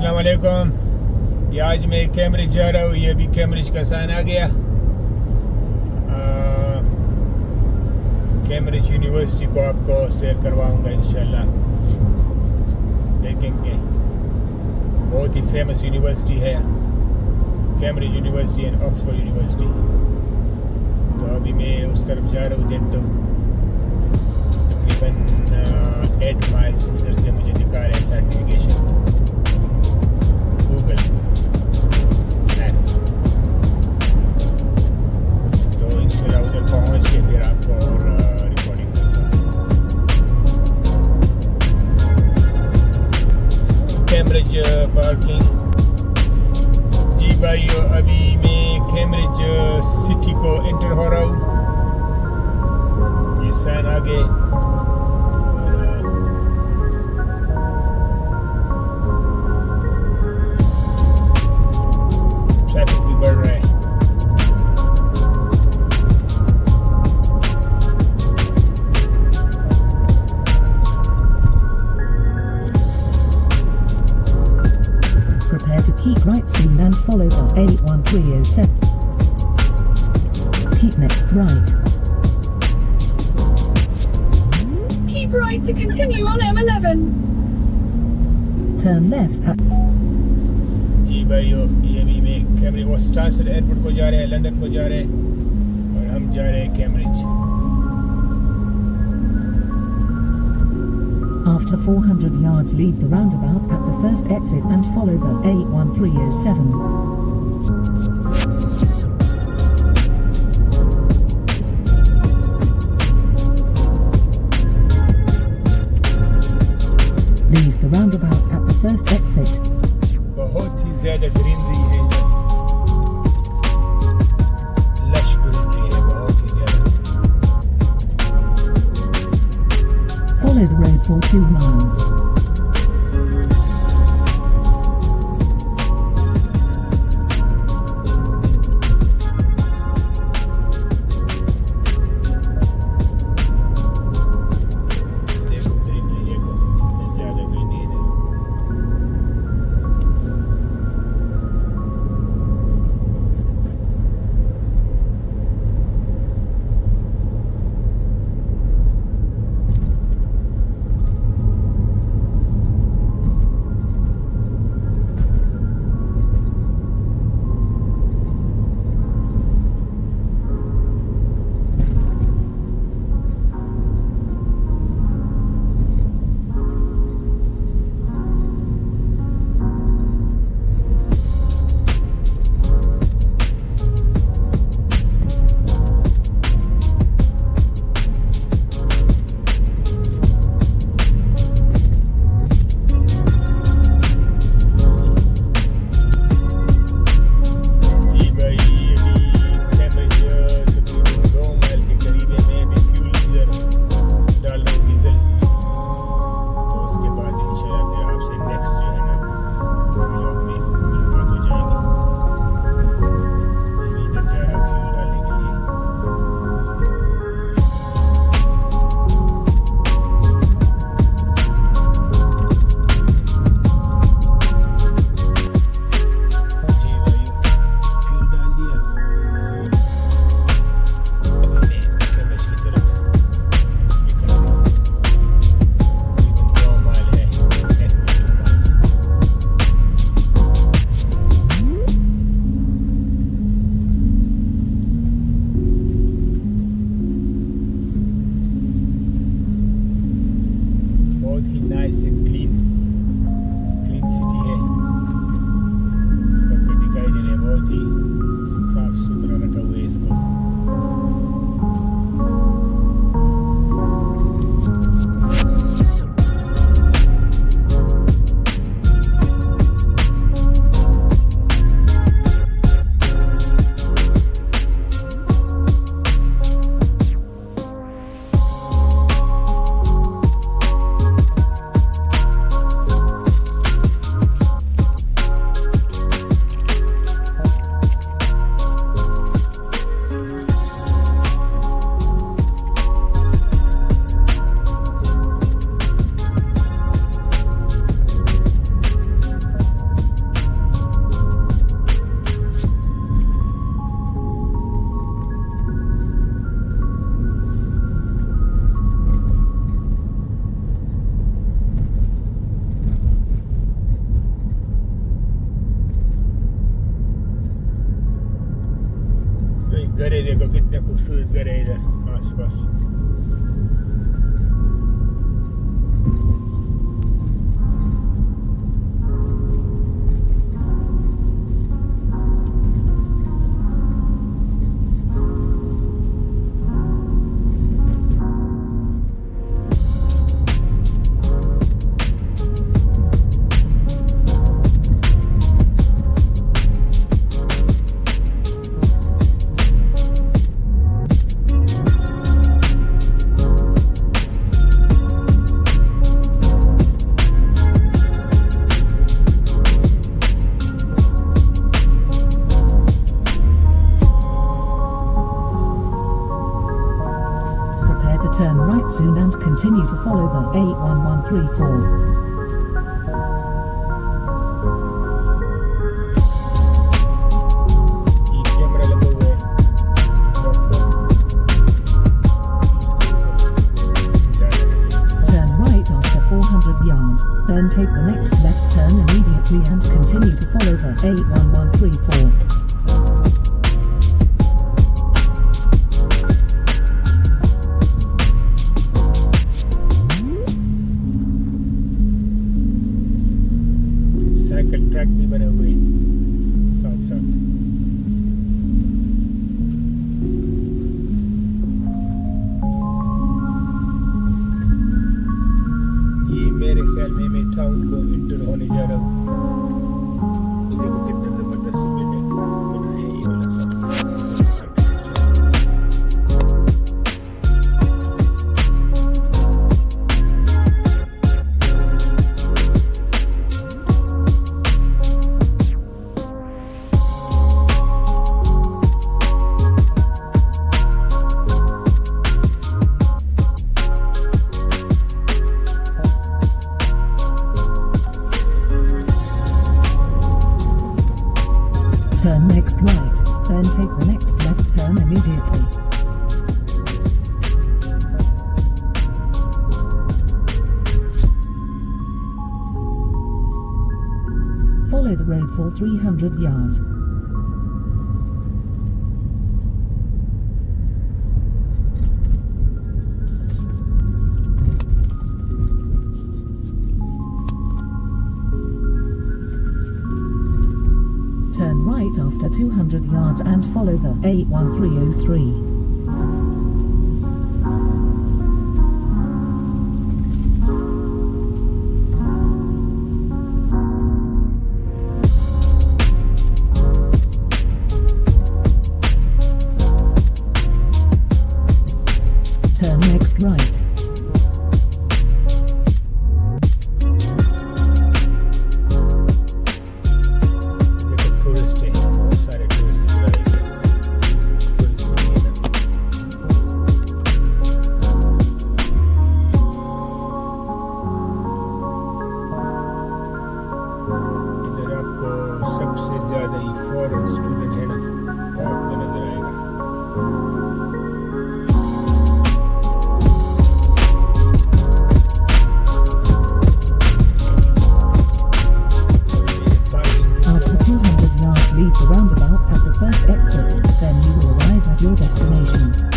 अस्सलाम वालेकुम। ये आज मैं कैम्ब्रिज जा रहा हूँ। ये भी कैम्ब्रिज का साइन आ गया। कैम्ब्रिज यूनिवर्सिटी को आपको सैर करवाऊंगा इंशाल्लाह। देखेंगे, बहुत ही फेमस यूनिवर्सिटी है Cambridge university and Oxford university. तो अभी मैं उस तरफ जा रहा हूँ, देखता हूँ। तकरीबन 8 माइल्स इधर से मुझे दिखा रहा है सर्टिफिकेशन गूगल मैप। तो इंशाल्लाह उधर पहुँच के फिर आपको और रिकॉर्डिंग करूँगा। Cambridge parking. जी भाइयों, अभी मैं कैम्ब्रिज सिटी को एंटर हो रहा हूँ। ये साइन आगे ट्रैफिक भी बढ़ रहा है। Prepare to keep right soon and follow the A1307. Keep next right. Keep right to continue on M11. Turn left at जी भाइयों, ये भी मैं कैम्ब्रिज वो स्टांसर एयरपोर्ट को जा रहे हैं, लंदन को जा रहे हैं और हम जा रहे हैं Cambridge. After 400 yards, leave the roundabout at the first exit and follow the A1307. Leave the roundabout at the first exit. बहुत ही ज़्यादा ग्रीनरी है इधर, लश ग्रीनरी है बहुत ही ज़्यादा। Follow the road for 2 miles. देखो ग्रीनरी, देखो कितनी ज़्यादा ग्रीनरी है इधर। घरे देखो कितने खूबसूरत घर है इधर आसपास। Turn right soon and continue to follow the A1134. ये कैमरा लगा हुआ है। Turn right after 400 yards, then take the next left turn immediately and continue to follow the A1134. Cycle track भी बने हुए हैं साथ साथ। ये मेरे ख्याल में मैं टाउन को इंटर होने जा रहा हूँ। देखो कितना जबरदस्त बिल्डिंग बना है ये वाला सब। Turn next right, then take the next left turn immediately. Follow the road for 300 yards. Turn right after 200 yards and follow the A1303. Turn next right. सबसे ज्यादा ही फॉरेन स्टूडेंट है ना, आपको नजर आएगा। After 200 yards, leave the roundabout at the first exit, then you will arrive at your destination.